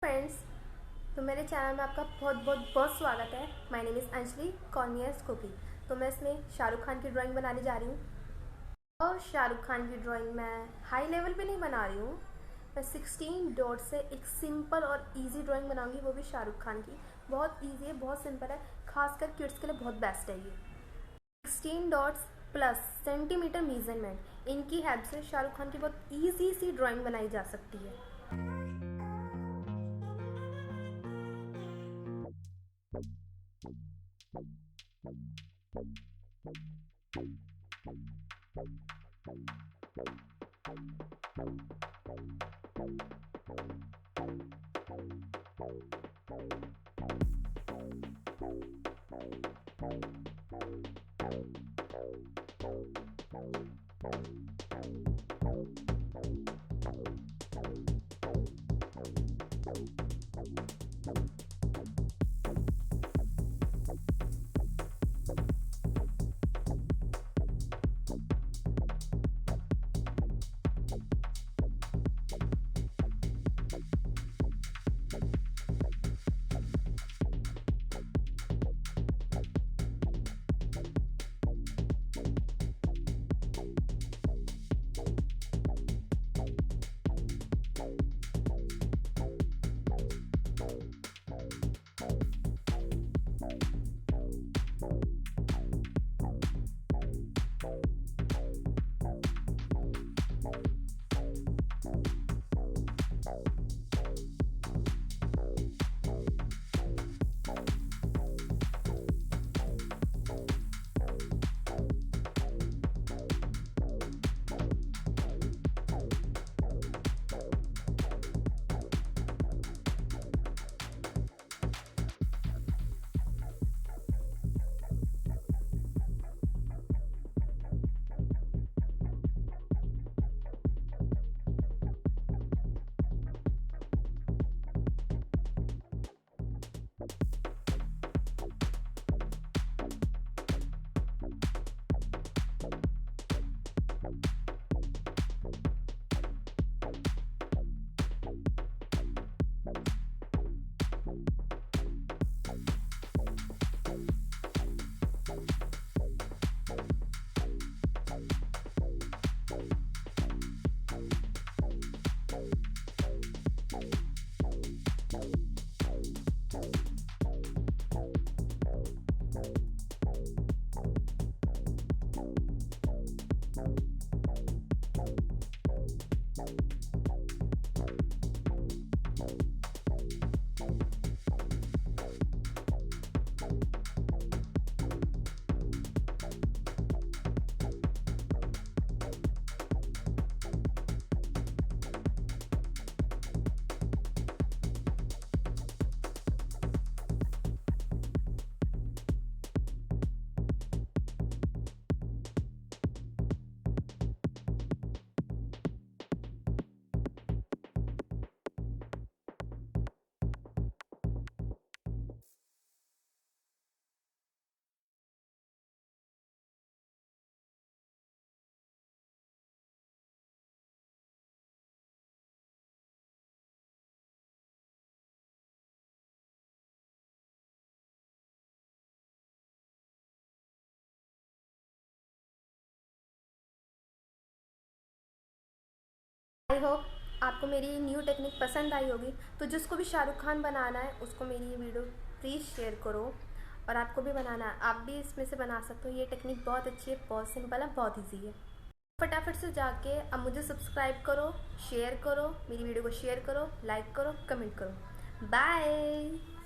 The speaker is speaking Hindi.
फ्रेंड्स, तो मेरे चैनल में आपका बहुत बहुत बहुत स्वागत है। माय नेम इज़ अंजलि कॉर्नियस कुकी। तो मैं इसमें शाहरुख खान की ड्राइंग बनाने जा रही हूँ। और शाहरुख खान की ड्राइंग मैं हाई लेवल पे नहीं बना रही हूँ। मैं 16 डॉट से एक सिंपल और इजी ड्राइंग बनाऊंगी, वो भी शाहरुख खान की। बहुत इजी है, बहुत सिंपल है, खासकर किड्स के लिए बहुत बेस्ट है ये। 16 डॉट्स प्लस सेंटीमीटर मेजरमेंट, इनकी हेल्प से शाहरुख खान की बहुत ईजी सी ड्राइंग बनाई जा सकती है। आई होप आपको मेरी न्यू टेक्निक पसंद आई होगी। तो जिसको भी शाहरुख खान बनाना है उसको मेरी ये वीडियो प्लीज़ शेयर करो। और आपको भी बनाना है, आप भी इसमें से बना सकते हो। ये टेक्निक बहुत अच्छी है, बहुत सिंपल है, बहुत ईजी है। फटाफट से जाके अब मुझे सब्सक्राइब करो, शेयर करो, मेरी वीडियो को शेयर करो, लाइक करो, कमेंट करो। बाय।